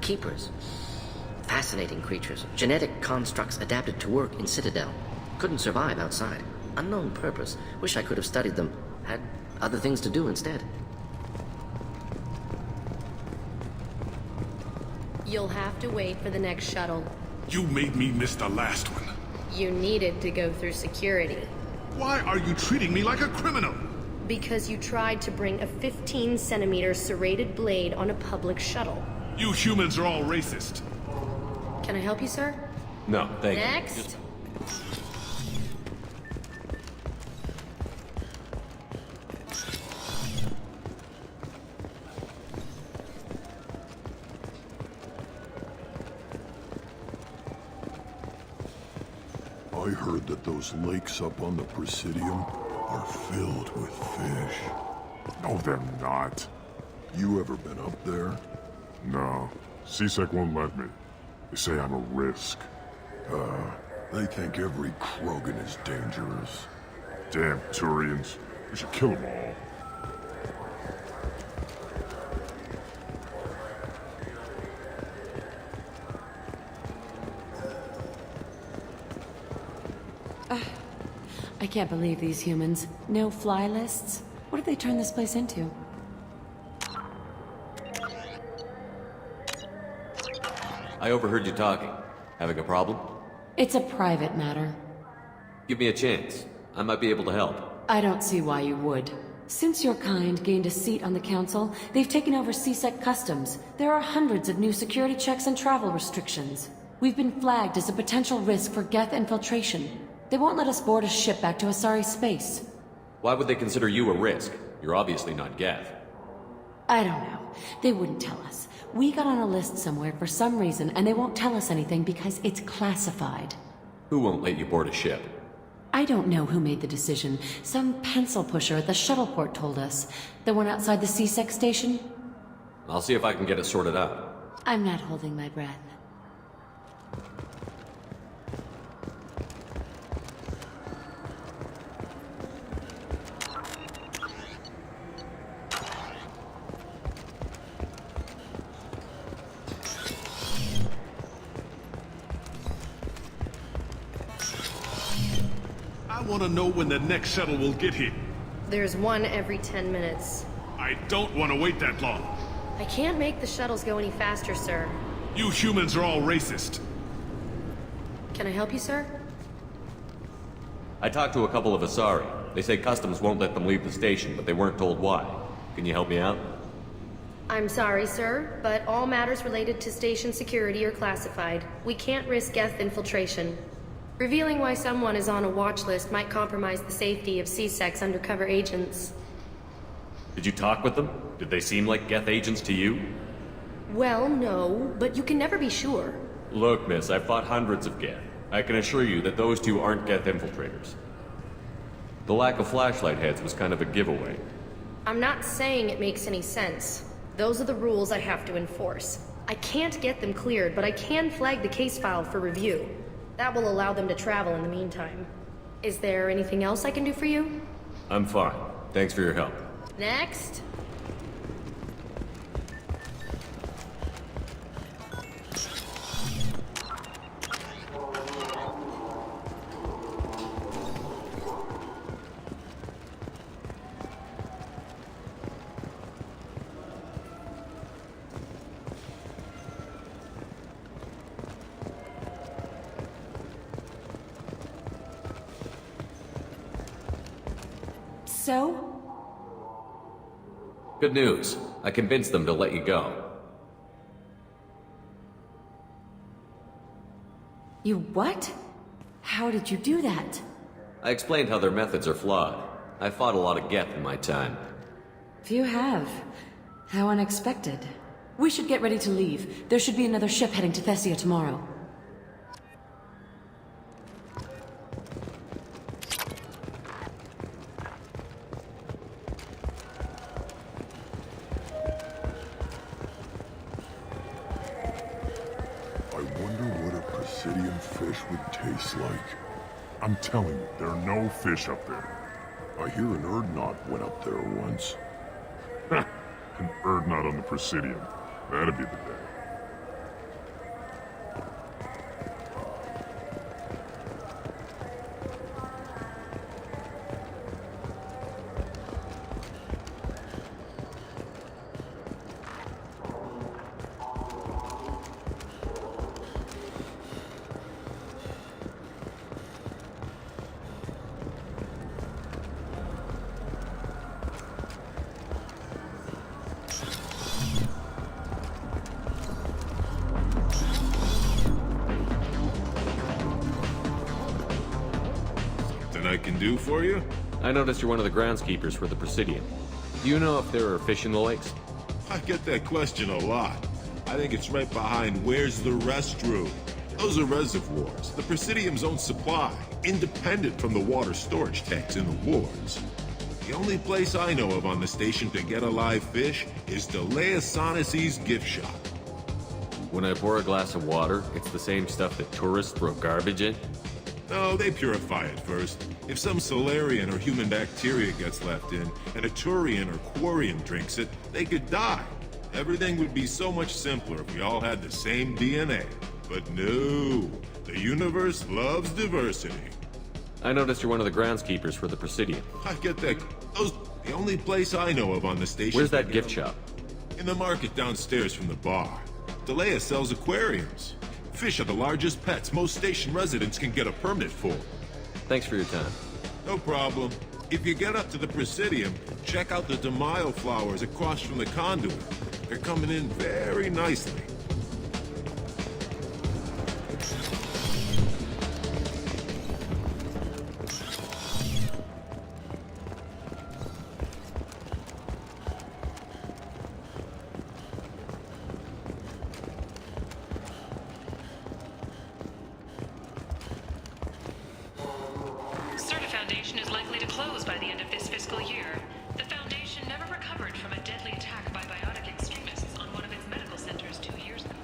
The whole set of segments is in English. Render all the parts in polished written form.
Keepers. Fascinating creatures. Genetic constructs adapted to work in Citadel. Couldn't survive outside. Unknown purpose. Wish I could have studied them. Had other things to do instead. You'll have to wait for the next shuttle. You made me miss the last one. You needed to go through security. Why are you treating me like a criminal? Because you tried to bring a 15-centimeter serrated blade on a public shuttle. You humans are all racist. Can I help you, sir? No, thank you. Next. I heard that those lakes up on the Presidium are filled with fish. No, they're not. You ever been up there? No. C-Sec won't let me. They say I'm a risk. They think every Krogan is dangerous. Damn Turians. We should kill them all. I can't believe these humans. No fly lists? What have they turned this place into? I overheard you talking. Having a problem? It's a private matter. Give me a chance. I might be able to help. I don't see why you would. Since your kind gained a seat on the council, they've taken over C-Sec customs. There are hundreds of new security checks and travel restrictions. We've been flagged as a potential risk for Geth infiltration. They won't let us board a ship back to Asari space. Why would they consider you a risk? You're obviously not Geth. I don't know. They wouldn't tell us. We got on a list somewhere for some reason, and they won't tell us anything because it's classified. Who won't let you board a ship? I don't know who made the decision. Some pencil pusher at the shuttleport told us. The one outside the C-Sec station? I'll see if I can get it sorted out. I'm not holding my breath. I want to know when the next shuttle will get here. There's one every 10 minutes. I don't want to wait that long. I can't make the shuttles go any faster, sir. You humans are all racist. Can I help you, sir? I talked to a couple of Asari. They say customs won't let them leave the station, but they weren't told why. Can you help me out? I'm sorry, sir, but all matters related to station security are classified. We can't risk Geth infiltration. Revealing why someone is on a watch list might compromise the safety of C-Sec's undercover agents. Did you talk with them? Did they seem like Geth agents to you? Well, no, but you can never be sure. Look, miss, I've fought hundreds of Geth. I can assure you that those two aren't Geth infiltrators. The lack of flashlight heads was kind of a giveaway. I'm not saying it makes any sense. Those are the rules I have to enforce. I can't get them cleared, but I can flag the case file for review. That will allow them to travel in the meantime. Is there anything else I can do for you? I'm fine. Thanks for your help. Next. So? Good news. I convinced them to let you go. You what? How did you do that? I explained how their methods are flawed. I fought a lot of Geth in my time. Few have. How unexpected. We should get ready to leave. There should be another ship heading to Thessia tomorrow. fish would taste like. I'm telling you, there are no fish up there. I hear an Urdnot went up there once. An Urdnot on the Presidium. That'd be the day. I can do for you? I noticed you're one of the groundskeepers for the Presidium. Do you know if there are fish in the lakes? I get that question a lot. I think it's right behind where's the restroom. Those are reservoirs, the Presidium's own supply, independent from the water storage tanks in the wards. The only place I know of on the station to get a live fish is Delea Sonesi's gift shop. When I pour a glass of water, it's the same stuff that tourists throw garbage in? No, they purify it first. If some Solarian or human bacteria gets left in, and a Turian or Quarian drinks it, they could die. Everything would be so much simpler if we all had the same DNA. But no, the universe loves diversity. I noticed you're one of the groundskeepers for the Presidium. I get that. Those the only place I know of on the station. Where's that gift shop? In the market downstairs from the bar. Delea sells aquariums. Fish are the largest pets most station residents can get a permit for. Thanks for your time. No problem. If you get up to the Presidium, check out the DeMaio flowers across from the conduit. They're coming in very nicely. Certa Foundation is likely to close by the end of this fiscal year. The Foundation never recovered from a deadly attack by biotic extremists on one of its medical centers 2 years ago.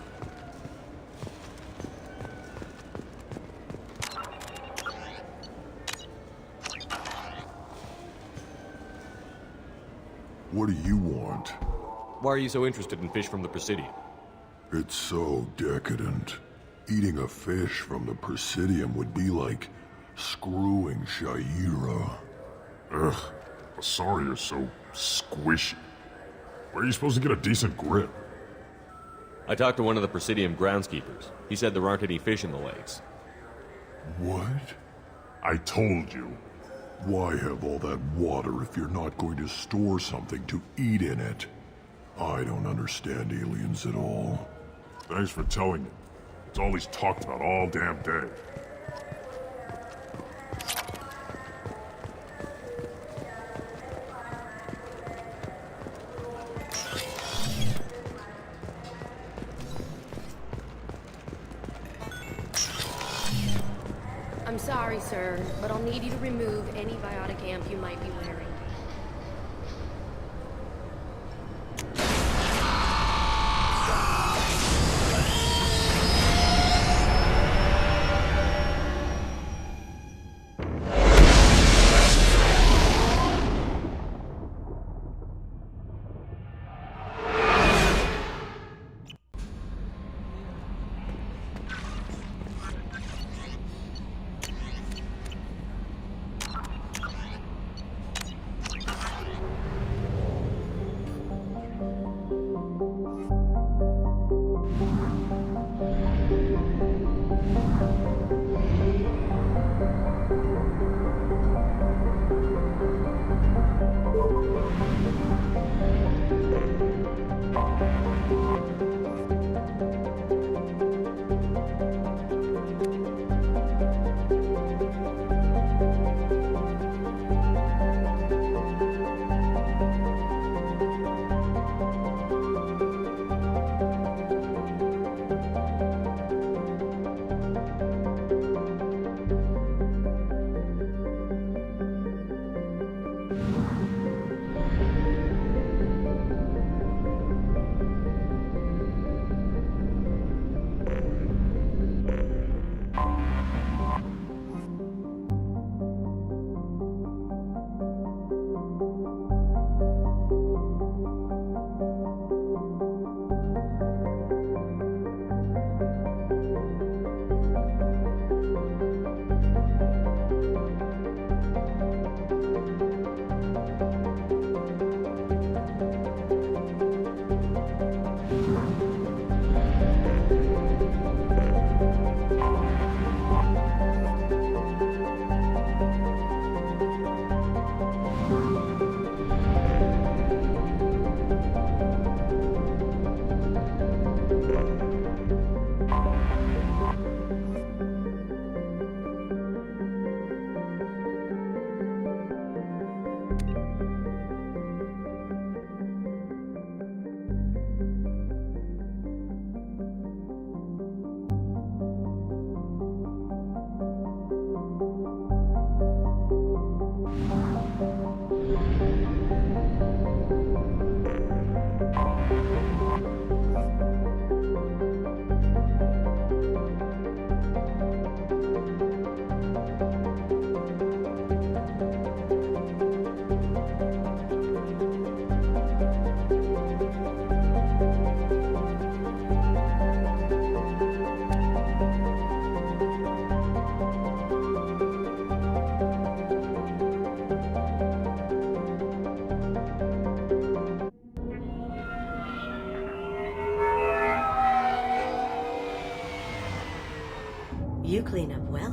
What do you want? Why are you so interested in fish from the Presidium? It's so decadent. Eating a fish from the Presidium would be like screwing Shaira. Ugh, Asari are so squishy. Where are you supposed to get a decent grip? I talked to one of the Presidium groundskeepers. He said there aren't any fish in the lakes. What? I told you. Why have all that water if you're not going to store something to eat in it? I don't understand aliens at all. Thanks for telling me. It's all he's talked about all damn day. I'm sorry, sir, but I'll need you to remove any biotic amp you might be wearing.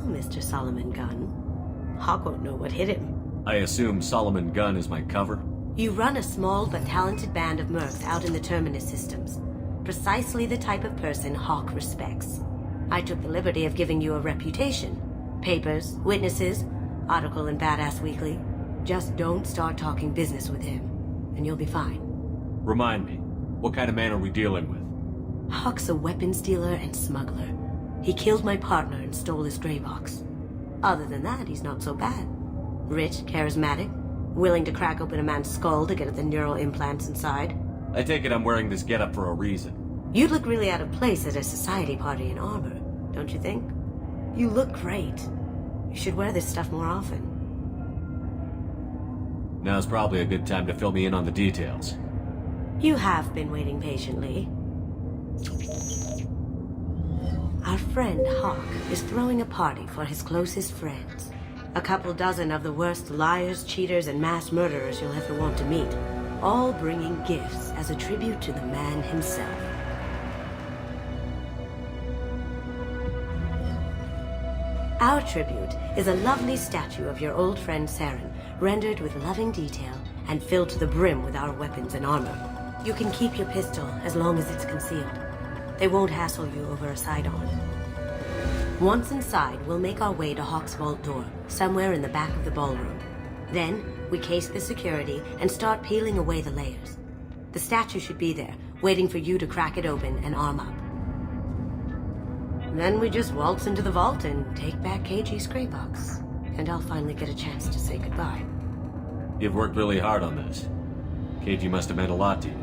Mr. Solomon Gunn. Hawk won't know what hit him. I assume Solomon Gunn is my cover? You run a small but talented band of mercs out in the Terminus systems. Precisely the type of person Hawk respects. I took the liberty of giving you a reputation. Papers, witnesses, article in Badass Weekly. Just don't start talking business with him, and you'll be fine. Remind me, what kind of man are we dealing with? Hawk's a weapons dealer and smuggler. He killed my partner and stole his gray box. Other than that, he's not so bad. Rich, charismatic, willing to crack open a man's skull to get at the neural implants inside. I take it I'm wearing this getup for a reason. You'd look really out of place at a society party in armor, don't you think? You look great. You should wear this stuff more often. Now's probably a good time to fill me in on the details. You have been waiting patiently. Our friend Hawk is throwing a party for his closest friends. A couple dozen of the worst liars, cheaters, and mass murderers you'll ever want to meet. All bringing gifts as a tribute to the man himself. Our tribute is a lovely statue of your old friend Saren, rendered with loving detail and filled to the brim with our weapons and armor. You can keep your pistol as long as it's concealed. They won't hassle you over a side-on. Once inside, we'll make our way to Hawk's vault door, somewhere in the back of the ballroom. Then, we case the security and start peeling away the layers. The statue should be there, waiting for you to crack it open and arm up. Then we just waltz into the vault and take back KG's gray box. And I'll finally get a chance to say goodbye. You've worked really hard on this. KG must have meant a lot to you.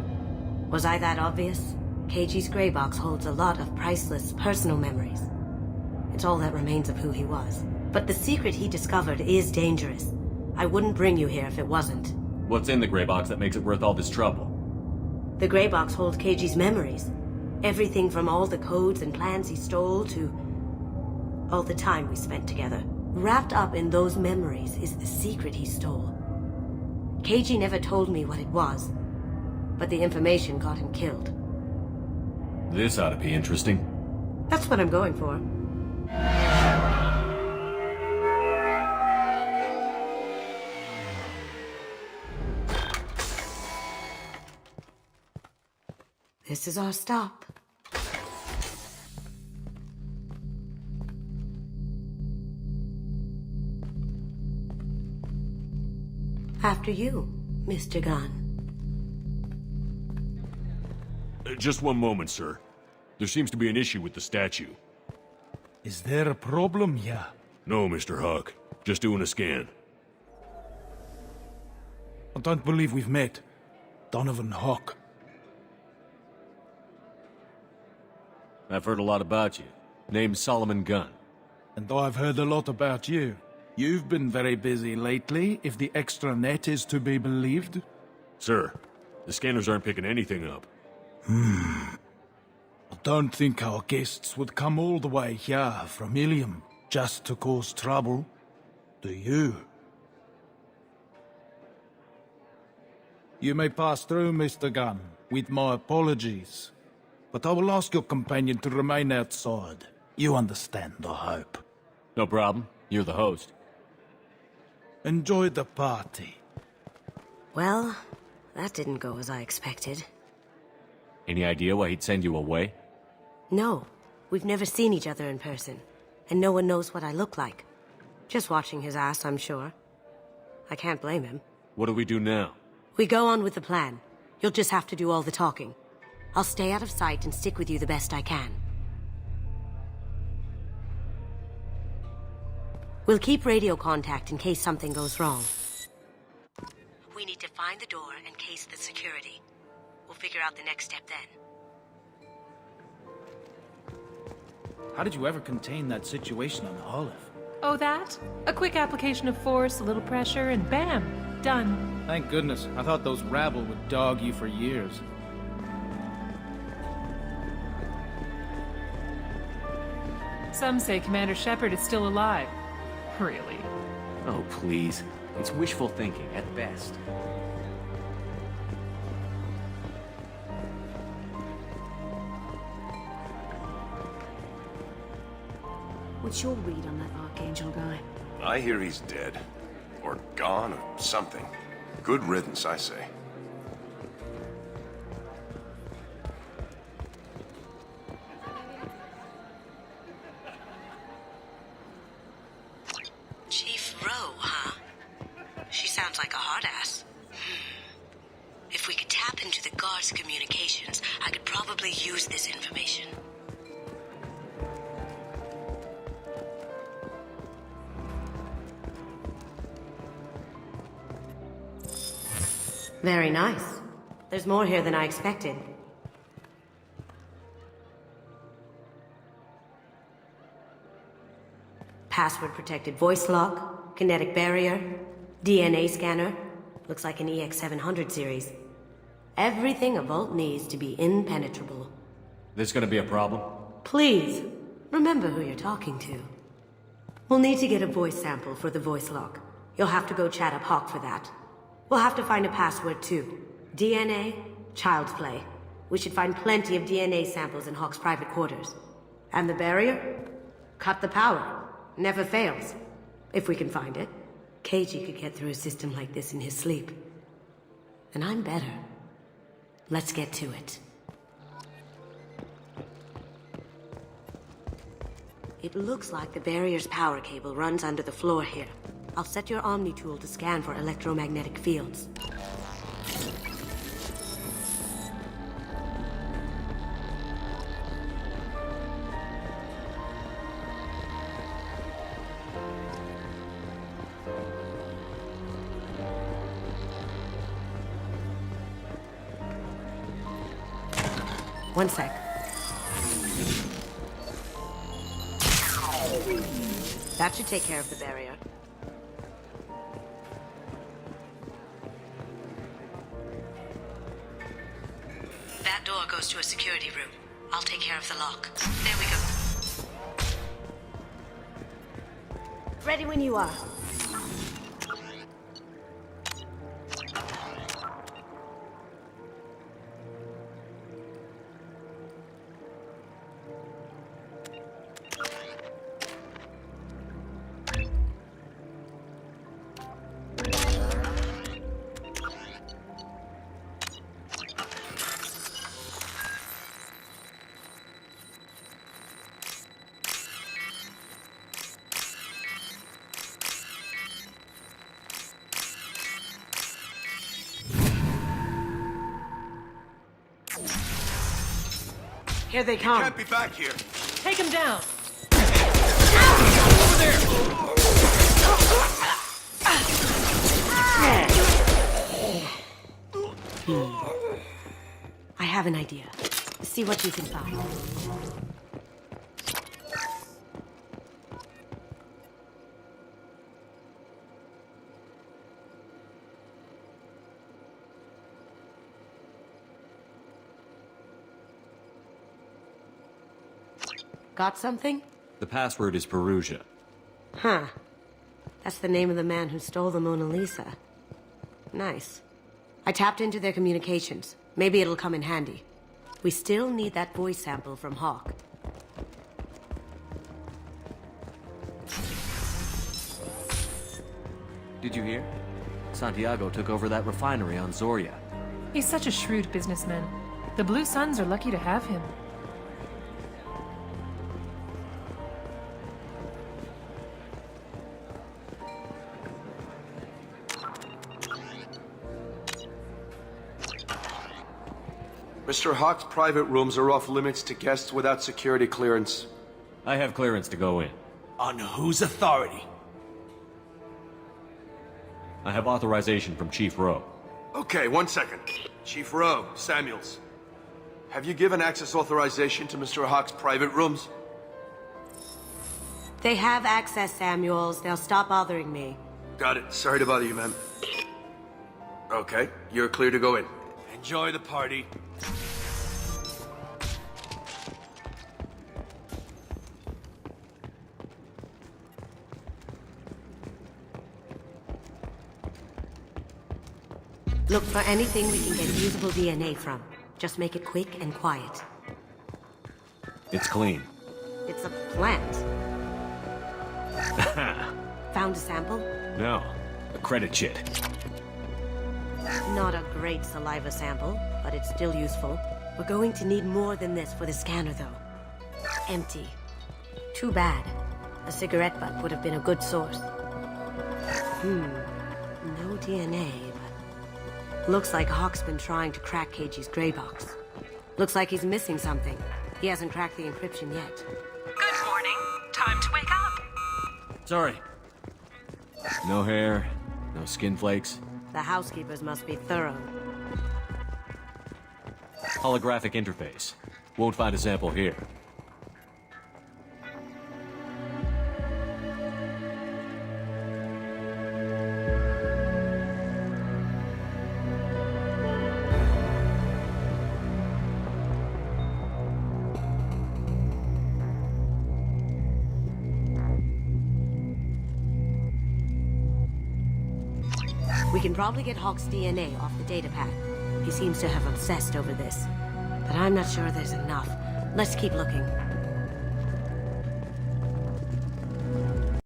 Was I that obvious? KG's gray box holds a lot of priceless personal memories. It's all that remains of who he was. But the secret he discovered is dangerous. I wouldn't bring you here if it wasn't. What's in the gray box that makes it worth all this trouble? The gray box holds KG's memories. Everything from all the codes and plans he stole to all the time we spent together. Wrapped up in those memories is the secret he stole. KG never told me what it was, but the information got him killed. This ought to be interesting. That's what I'm going for. This is our stop. After you, Mr. Gunn. Just one moment, sir. There seems to be an issue with the statue. Is there a problem here? No, Mr. Huck. Just doing a scan. I don't believe we've met. Donovan Hawk. I've heard a lot about you. Name's Solomon Gunn. And I've heard a lot about you. You've been very busy lately, if the extra net is to be believed. Sir, the scanners aren't picking anything up. I don't think our guests would come all the way here from Ilium just to cause trouble. Do you? You may pass through, Mr. Gunn, with my apologies. But I will ask your companion to remain outside. You understand, I hope. No problem. You're the host. Enjoy the party. Well, that didn't go as I expected. Any idea why he'd send you away? No, we've never seen each other in person, and no one knows what I look like. Just watching his ass, I'm sure. I can't blame him. What do we do now? We go on with the plan. You'll just have to do all the talking. I'll stay out of sight and stick with you the best I can. We'll keep radio contact in case something goes wrong. We need to find the door and case the security. We'll figure out the next step then. How did you ever contain that situation on Olive? Oh, that? A quick application of force, a little pressure, and bam! Done. Thank goodness. I thought those rabble would dog you for years. Some say Commander Shepard is still alive. Really? Oh, please. It's wishful thinking at best. What's your read on that Archangel guy. I hear he's dead. Or gone, or something. Good riddance, I say. Chief Rowe, huh? She sounds like a hard ass. If we could tap into the guard's communications, I could probably use this information. Very nice. There's more here than I expected. Password-protected voice lock, kinetic barrier, DNA scanner. Looks like an EX700 series. Everything a vault needs to be impenetrable. This gonna be a problem? Please, remember who you're talking to. We'll need to get a voice sample for the voice lock. You'll have to go chat up Hawk for that. We'll have to find a password too. DNA, child's play. We should find plenty of DNA samples in Hawk's private quarters. And the barrier? Cut the power. Never fails. If we can find it. KG could get through a system like this in his sleep. And I'm better. Let's get to it. It looks like the barrier's power cable runs under the floor here. I'll set your Omni tool to scan for electromagnetic fields. One sec. That should take care of the barrier. That door goes to a security room. I'll take care of the lock. There we go. Ready when you are. Here they come. Can't be back here. Take him down. I have an idea. See what you can find. Got something? The password is Perugia. Huh. That's the name of the man who stole the Mona Lisa. Nice. I tapped into their communications. Maybe it'll come in handy. We still need that voice sample from Hawk. Did you hear? Santiago took over that refinery on Zoria. He's such a shrewd businessman. The Blue Suns are lucky to have him. Mr. Hawk's private rooms are off limits to guests without security clearance. I have clearance to go in. On whose authority? I have authorization from Chief Rowe. Okay, 1 second. Chief Rowe, Samuels. Have you given access authorization to Mr. Hawk's private rooms? They have access, Samuels. They'll stop bothering me. Got it. Sorry to bother you, ma'am. Okay, you're clear to go in. Enjoy the party. Look for anything we can get usable DNA from. Just make it quick and quiet. It's clean. It's a plant. Found a sample? No, a credit chit. Not a great saliva sample, but it's still useful. We're going to need more than this for the scanner, though. Empty. Too bad. A cigarette butt would have been a good source. No DNA, but... Looks like Hawk's been trying to crack KG's gray box. Looks like he's missing something. He hasn't cracked the encryption yet. Good morning. Time to wake up. Sorry. No hair, no skin flakes. The housekeepers must be thorough. Holographic interface. Won't find a sample here. We can probably get Hawk's DNA off the datapad. He seems to have obsessed over this. But I'm not sure there's enough. Let's keep looking.